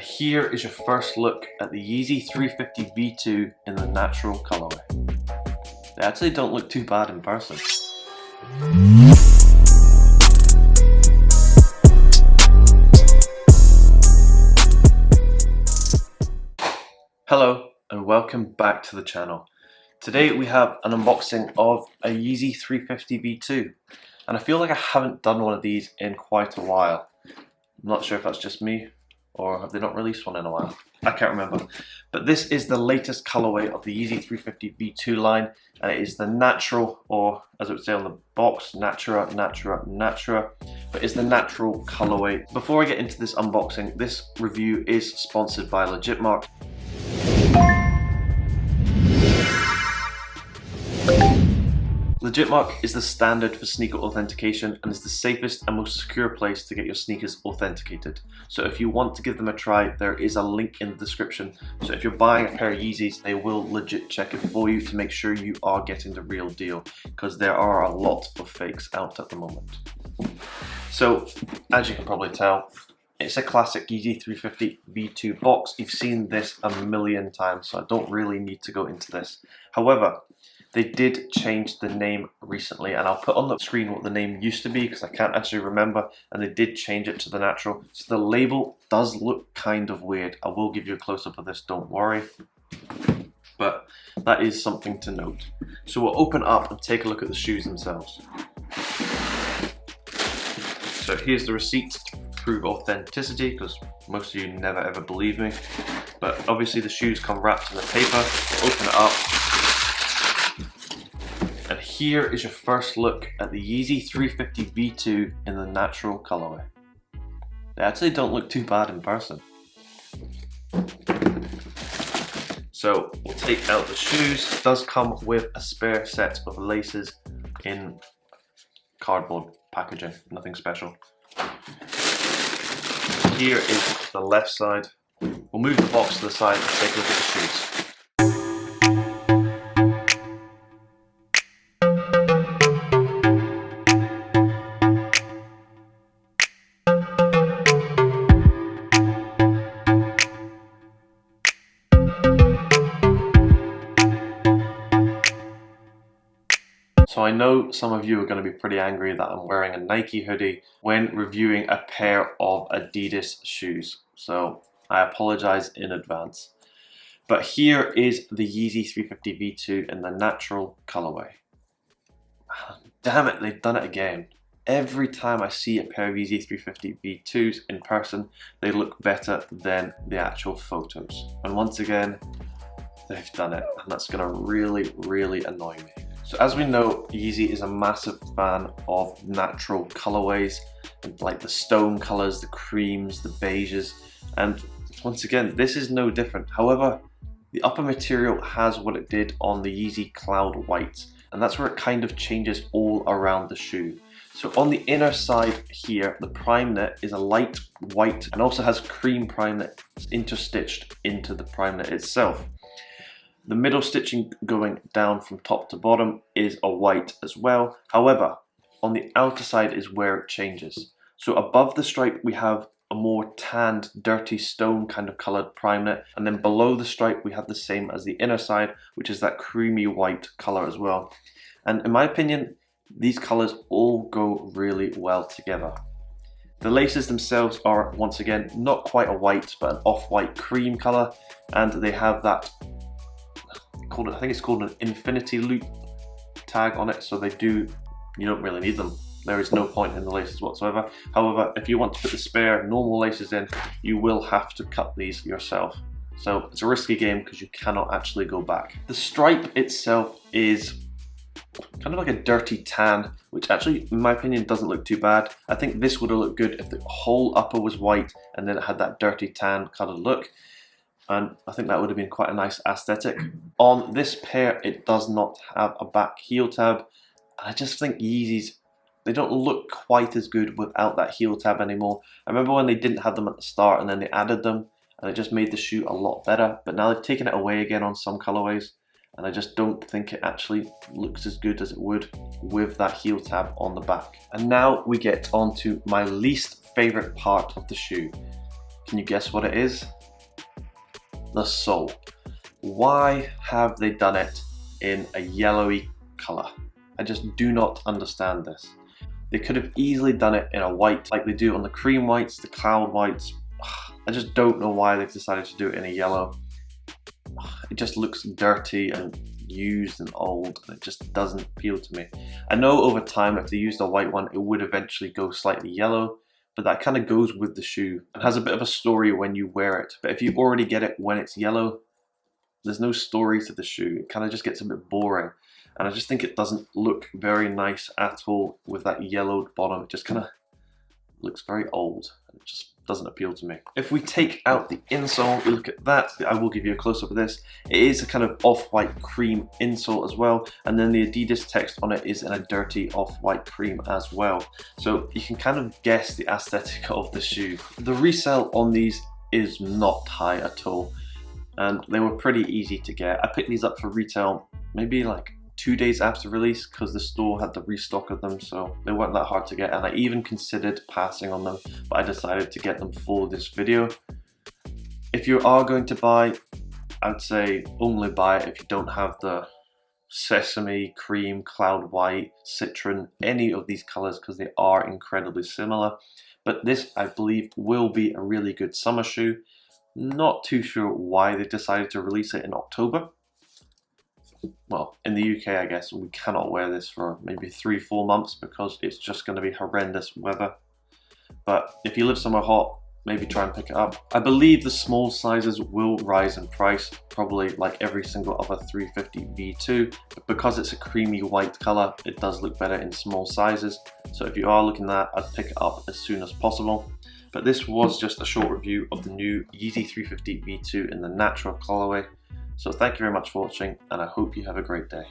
And here is your first look at the Yeezy 350 V2 in the natural colorway. They actually don't look too bad in person. Hello and welcome back to the channel. Today we have an unboxing of a Yeezy 350 V2, and I feel like I haven't done one of these in quite a while. I'm not sure if that's just me or have they not released one in a while. I can't remember. But this is the latest colorway of the Yeezy 350 V2 line, and it is the natural, or as it would say on the box, Natura, but it's the natural colorway. Before I get into this unboxing, this review is sponsored by Legitmark. Legitmark is the standard for sneaker authentication and is the safest and most secure place to get your sneakers authenticated. So if you want to give them a try, there is a link in the description. So if you're buying a pair of Yeezys, they will legit check it for you to make sure you are getting the real deal, because there are a lot of fakes out at the moment. So as you can probably tell, it's a classic Yeezy 350 V2 box. You've seen this a million times, so I don't really need to go into this. However, they did change the name recently, and I'll put on the screen what the name used to be because I can't actually remember, and they did change it to the natural. So the label does look kind of weird. I will give you a close-up of this, don't worry. But that is something to note. So we'll open up and take a look at the shoes themselves. So here's the receipt to prove authenticity, because most of you never ever believe me. But obviously the shoes come wrapped in the paper. Open it up. And here is your first look at the Yeezy 350 V2 in the natural colorway. They actually don't look too bad in person. So we'll take out the shoes. It does come with a spare set of laces in cardboard packaging, nothing special. Here is the left side. We'll move the box to the side and take a look at the shoes. So I know some of you are going to be pretty angry that I'm wearing a Nike hoodie when reviewing a pair of Adidas shoes. So I apologize in advance. But here is the Yeezy 350 V2 in the natural colorway. Damn it, they've done it again. Every time I see a pair of Yeezy 350 V2s in person, they look better than the actual photos. And once again, they've done it, and that's going to really annoy me. So as we know, Yeezy is a massive fan of natural colorways, like the stone colors, the creams, the beiges, and once again, this is no different. However, the upper material has what it did on the Yeezy Cloud White, and that's where it kind of changes all around the shoe. So on the inner side here, the prime knit is a light white and also has cream prime knit interstitched into the prime knit itself. The middle stitching going down from top to bottom is a white as well. However, on the outer side is where it changes. So above the stripe we have a more tanned, dirty stone kind of coloured prime knit, and then below the stripe we have the same as the inner side, which is that creamy white colour as well. And in my opinion, these colours all go really well together. The laces themselves are, once again, not quite a white, but an off-white cream colour, and they have that, I think it's called an infinity loop tag on it, so you don't really need them. There is no point in the laces whatsoever. However, if you want to put the spare normal laces in, you will have to cut these yourself. So it's a risky game because you cannot actually go back. The stripe itself is kind of like a dirty tan, which actually, in my opinion, doesn't look too bad. I think this would have looked good if the whole upper was white and then it had that dirty tan colored look. And I think that would have been quite a nice aesthetic. On this pair, it does not have a back heel tab. I just think Yeezys, they don't look quite as good without that heel tab anymore. I remember when they didn't have them at the start and then they added them, and it just made the shoe a lot better. But now they've taken it away again on some colorways, and I just don't think it actually looks as good as it would with that heel tab on the back. And now we get on to my least favorite part of the shoe. Can Can you guess what it is? The sole. Why have they done it in a yellowy color? I just do not understand this. They could have easily done it in a white like they do on the cream whites, the cloud whites. I just don't know why they've decided to do it in a yellow. It just looks dirty and used and old, and it just doesn't appeal to me. I know over time if they used a white one it would eventually go slightly yellow, but that kind of goes with the shoe and has a bit of a story when you wear it. But if you already get it when it's yellow, there's no story to the shoe. It kind of just gets a bit boring, and I just think it doesn't look very nice at all with that yellowed bottom. It just kind of looks very old and it just doesn't appeal to me. If we take out the insole, we look at that. I will give you a close-up of this. It is a kind of off-white cream insole as well, and then the Adidas text on it is in a dirty off-white cream as well. So you can kind of guess the aesthetic of the shoe. The resell on these is not high at all, and they were pretty easy to get. I picked these up for retail maybe like 2 days after release because the store had the restock of them, so they weren't that hard to get, and I even considered passing on them, but I decided to get them for this video. If you are going to buy, I'd say only buy it if you don't have the sesame, cream, cloud white, citron, any of these colors, because they are incredibly similar. But this, I believe, will be a really good summer shoe. Not too sure why they decided to release it in October. Well, in the UK, I guess we cannot wear this for maybe 3-4 months because it's just going to be horrendous weather. But if you live somewhere hot, maybe try and pick it up. I believe the small sizes will rise in price, probably like every single other 350 V2. But because it's a creamy white color, it does look better in small sizes. So if you are looking at that, I'd pick it up as soon as possible. But this was just a short review of the new Yeezy 350 V2 in the natural colorway. So thank you very much for watching, and I hope you have a great day.